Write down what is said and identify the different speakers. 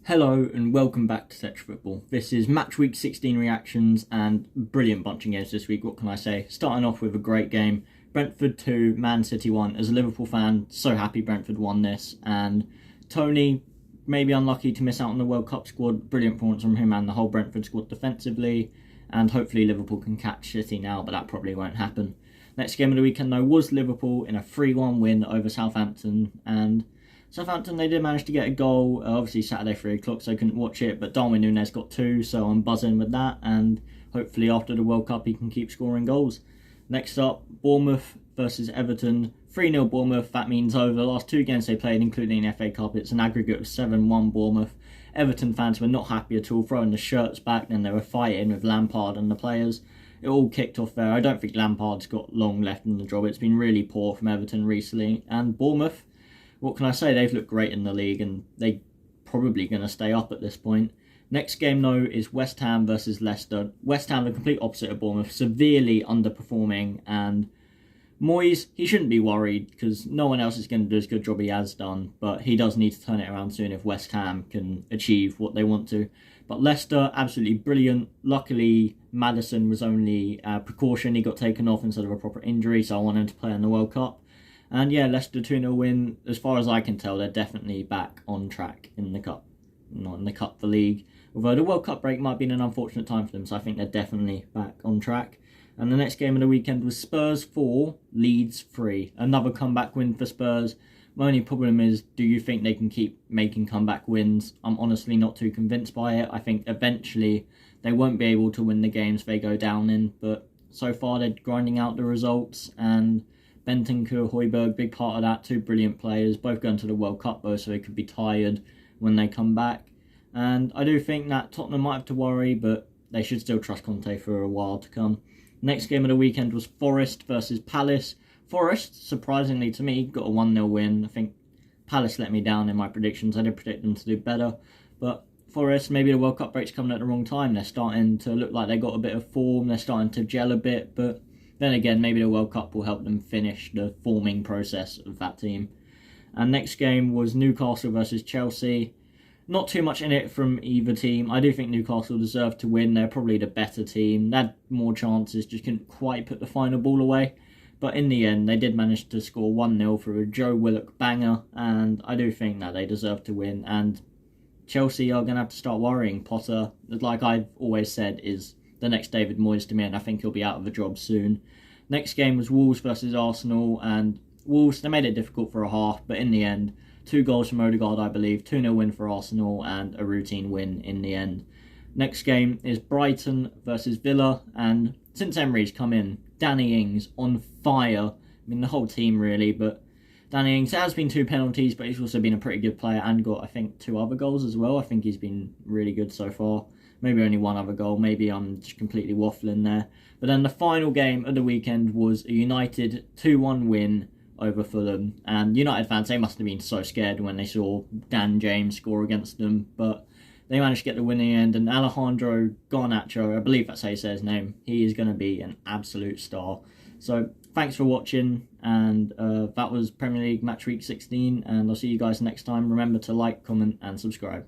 Speaker 1: Hello and welcome back to Setch Football. This is match week 16 reactions and brilliant bunch of games this week, what can I say? Starting off with a great game, Brentford 2, Man City 1. As a Liverpool fan, so happy Brentford won this. And Tony, maybe unlucky to miss out on the World Cup squad. Brilliant performance from him and the whole Brentford squad defensively. And hopefully Liverpool can catch City now, but that probably won't happen. Next game of the weekend though was Liverpool in a 3-1 win over Southampton. And Southampton, they did manage to get a goal, obviously Saturday 3 o'clock, so I couldn't watch it, but Darwin Núñez got 2, so I'm buzzing with that, and hopefully after the World Cup he can keep scoring goals. Next up, Bournemouth versus Everton, 3-0 Bournemouth. That means over the last 2 games they played, including the FA Cup, it's an aggregate of 7-1 Bournemouth. Everton fans were not happy at all, throwing the shirts back, then they were fighting with Lampard and the players. It all kicked off there. I don't think Lampard's got long left in the job. It's been really poor from Everton recently, and Bournemouth, what can I say? They've looked great in the league and they're probably going to stay up at this point. Next game, though, is West Ham versus Leicester. West Ham, the complete opposite of Bournemouth, severely underperforming. And Moyes, he shouldn't be worried because no one else is going to do as good a job he has done. But he does need to turn it around soon if West Ham can achieve what they want to. But Leicester, absolutely brilliant. Luckily, Maddison was only a precaution. He got taken off instead of a proper injury, so I want him to play in the World Cup. And yeah, Leicester 2-0 win. As far as I can tell, they're definitely back on track in the Cup. Not in the Cup, the league. Although the World Cup break might have been an unfortunate time for them, so I think they're definitely back on track. And the next game of the weekend was Spurs 4, Leeds 3. Another comeback win for Spurs. My only problem is, do you think they can keep making comeback wins? I'm honestly not too convinced by it. I think eventually they won't be able to win the games they go down in, but so far they're grinding out the results, and Bentancur, Højbjerg, big part of that. 2 brilliant players, both going to the World Cup though, so they could be tired when they come back. And I do think that Tottenham might have to worry, but they should still trust Conte for a while to come. Next game of the weekend was Forest versus Palace. Forest, surprisingly to me, got a 1-0 win. I think Palace let me down in my predictions. I did predict them to do better. But Forest, maybe the World Cup break's coming at the wrong time. They're starting to look like they got a bit of form. They're starting to gel a bit, but then again, maybe the World Cup will help them finish the forming process of that team. And next game was Newcastle versus Chelsea. Not too much in it from either team. I do think Newcastle deserved to win. They're probably the better team. They had more chances, just couldn't quite put the final ball away. But in the end, they did manage to score 1-0 through a Joe Willock banger. And I do think that they deserve to win. And Chelsea are going to have to start worrying. Potter, like I've always said, is the next David Moyes to me, and I think he'll be out of a job soon. Next game was Wolves versus Arsenal, and Wolves, they made it difficult for a half, but in the end, 2 goals from Odegaard, I believe, 2-0 win for Arsenal, and a routine win in the end. Next game is Brighton versus Villa, and since Emery's come in, Danny Ings on fire. I mean, the whole team really, but Danny Ings has been 2 penalties, but he's also been a pretty good player and got, I think, 2 other goals as well. I think he's been really good so far. Maybe only 1 other goal. Maybe I'm just completely waffling there. But then the final game of the weekend was a United 2-1 win over Fulham. And United fans, they must have been so scared when they saw Dan James score against them. But they managed to get the win in the end. And Alejandro Garnacho, I believe that's how you say his name, he is going to be an absolute star. So thanks for watching. And that was Premier League Match Week 16. And I'll see you guys next time. Remember to like, comment and subscribe.